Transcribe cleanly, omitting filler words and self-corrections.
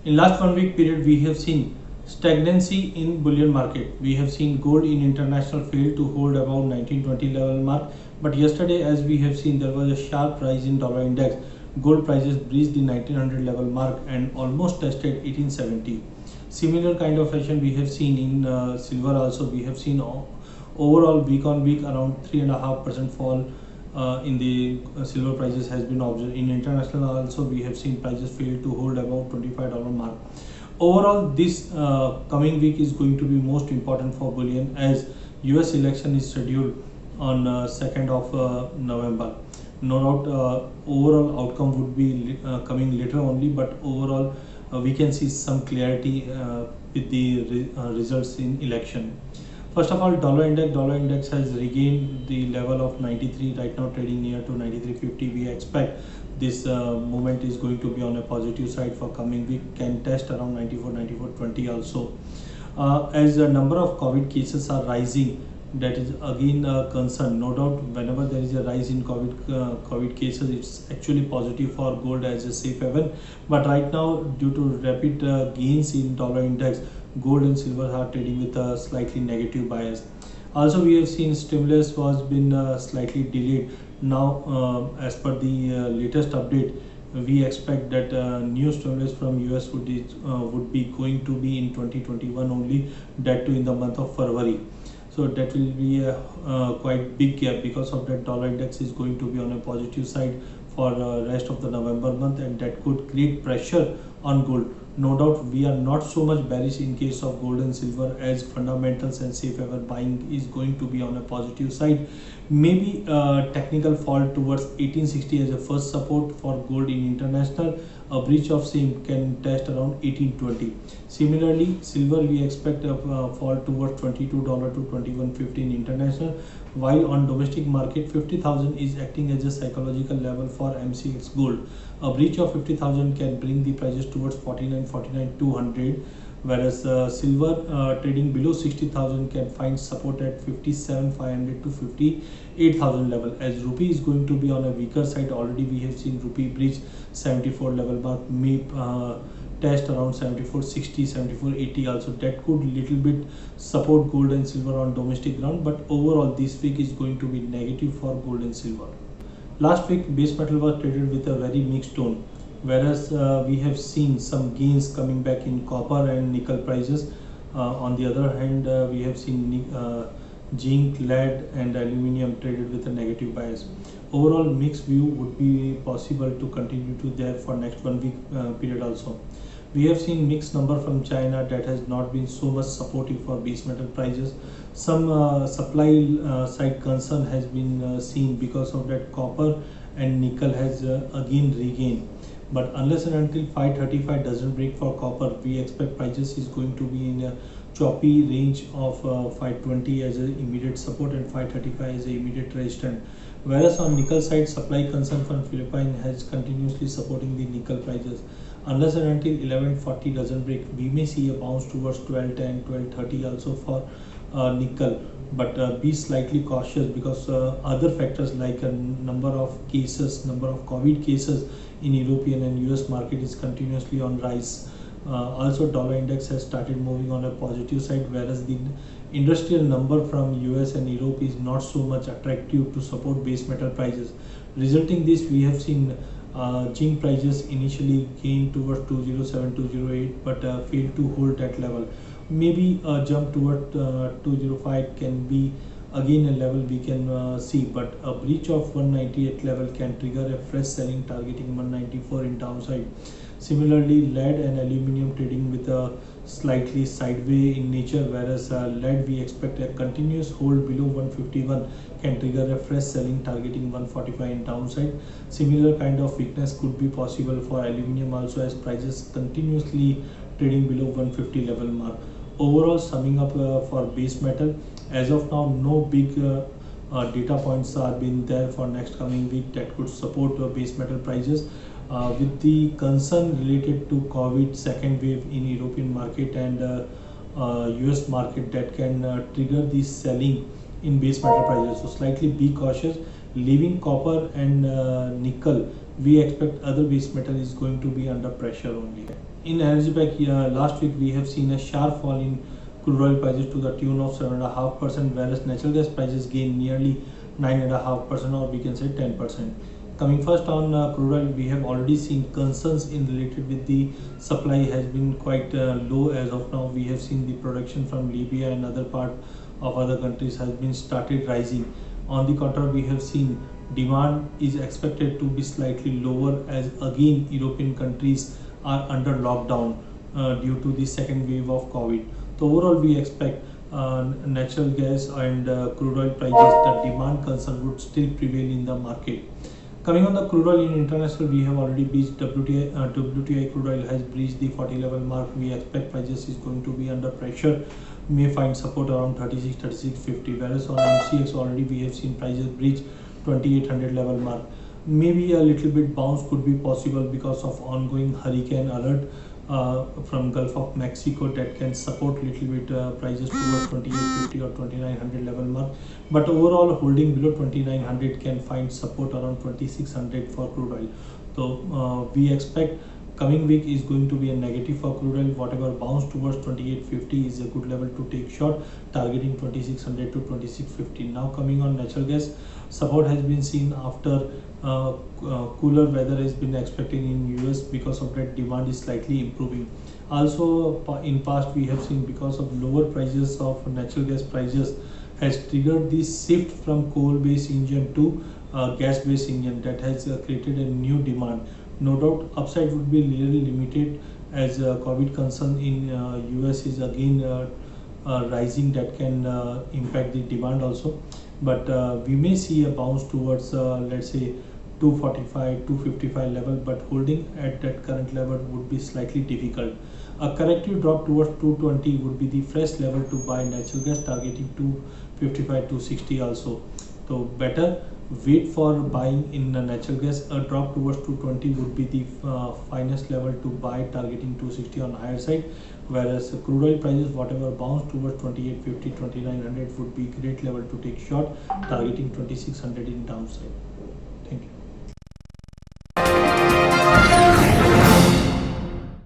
In last 1 week period, we have seen stagnancy in bullion market. We have seen gold in international fail to hold about 1920 level mark. But yesterday, as we have seen, there was a sharp rise in dollar index. Gold prices breached the 1900 level mark and almost tested 1870. Similar kind of fashion we have seen in silver also. We have seen overall week on week around 3.5% fall in the silver prices has been observed. In international also we have seen prices fail to hold about $25 mark. Overall, this coming week is going to be most important for bullion as US election is scheduled on 2nd of November. No doubt overall outcome would be coming later only, but overall we can see some clarity with the results in election. First of all, dollar index has regained the level of 93 right now, trading near to 93.50. We expect this movement is going to be on a positive side for coming week, can test around 94.20 also. As the number of COVID cases are rising, that is again a concern. No doubt whenever there is a rise in COVID cases, it's actually positive for gold as a safe haven. But right now, due to rapid gains in dollar index, gold and silver are trading with a slightly negative bias. Also, we have seen stimulus was been slightly delayed. Now, as per the latest update, we expect that new stimulus from US would be going to be in 2021 only, that too in the month of February. So that will be a quite big gap. Because of that, dollar index is going to be on a positive side for rest of the November month, and that could create pressure on gold. No doubt we are not so much bearish in case of gold and silver, as fundamentals and safe haven buying is going to be on a positive side. Maybe technical fall towards 1860 as a first support for gold in international. A breach of same can test around 1820. Similarly, silver we expect a fall towards $22 to 21.50 in international, while on domestic market 50,000 is acting as a psychological level for MCX gold. A breach of 50,000 can bring the prices towards 49.200, whereas silver trading below 60,000 can find support at 57,500 to 58,000 level. As rupee is going to be on a weaker side, already we have seen rupee breach 74 level mark, may test around 74.60, 74.80 also. That could little bit support gold and silver on domestic ground, but overall this week is going to be negative for gold and silver. Last week base metal was traded with a very mixed tone, whereas we have seen some gains coming back in copper and nickel prices. On the other hand, we have seen zinc, lead and aluminium traded with a negative bias. Overall mixed view would be possible to continue to there for next 1 week period also. We have seen mixed number from China that has not been so much supportive for base metal prices. Some supply side concern has been seen. Because of that, copper and nickel has again regained. But unless and until 535 doesn't break for copper, we expect prices is going to be in a choppy range of 520 as an immediate support and 535 as an immediate resistance. Whereas on nickel side, supply concern from Philippines has continuously supporting the nickel prices. Unless and until 1140 doesn't break, we may see a bounce towards 1210, 1230 also for nickel. But be slightly cautious, because other factors like a number of COVID cases in European and US market is continuously on rise. Also, dollar index has started moving on a positive side, whereas the industrial number from US and Europe is not so much attractive to support base metal prices. Resulting this, we have seen zinc prices initially gained towards 207, 208, but failed to hold that level. Maybe a jump toward 205 can be again a level we can see, but a breach of 198 level can trigger a fresh selling targeting 194 in downside. Similarly, lead and aluminium trading with a slightly sideways in nature, whereas lead we expect a continuous hold below 151 can trigger a fresh selling targeting 145 in downside. Similar kind of weakness could be possible for aluminium also, as prices continuously trading below 150 level mark. Overall, summing up for base metal, as of now no big data points are being there for next coming week that could support base metal prices. With the concern related to COVID second wave in European market and US market, that can trigger the selling in base metal prices. So slightly be cautious. Leaving copper and nickel, we expect other base metal is going to be under pressure only. In energy pack, last week we have seen a sharp fall in crude oil prices to the tune of 7.5%, whereas natural gas prices gained nearly 9.5%, or we can say 10%. Coming first on crude oil, we have already seen concerns in related with the supply has been quite low as of now. We have seen the production from Libya and other part of other countries has been started rising. On the contrary, we have seen demand is expected to be slightly lower as again European countries are under lockdown due to the second wave of COVID. So overall, we expect natural gas and crude oil prices, the demand concern would still prevail in the market. Coming on the crude oil in international, we have already breached WTI crude oil has breached the 40 level mark. We expect prices is going to be under pressure, may find support around 36.50, whereas on MCX already we have seen prices breach 2800 level mark. Maybe a little bit bounce could be possible because of ongoing hurricane alert from Gulf of Mexico that can support little bit prices towards 2850 or 2900 level mark, but overall holding below 2900 can find support around 2600 for crude oil. So we expect coming week is going to be a negative for crude oil. Whatever bounce towards 2850 is a good level to take short, targeting 2600 to 2650. Now coming on natural gas, support has been seen after cooler weather has been expected in US. Because of that, demand is slightly improving. Also in past we have seen because of lower prices of natural gas prices has triggered this shift from coal based engine to gas based engine that has created a new demand. No doubt upside would be really limited as COVID concern in US is again rising, that can impact the demand also. But we may see a bounce towards let's say 245 255 level, but holding at that current level would be slightly difficult. A corrective drop towards 220 would be the fresh level to buy natural gas, targeting 255 260 also. So better wait for buying in the natural gas. A drop towards 220 would be the finest level to buy, targeting 260 on higher side, whereas crude oil prices whatever bounce towards 2850 2900 would be great level to take short, targeting 2600 in downside.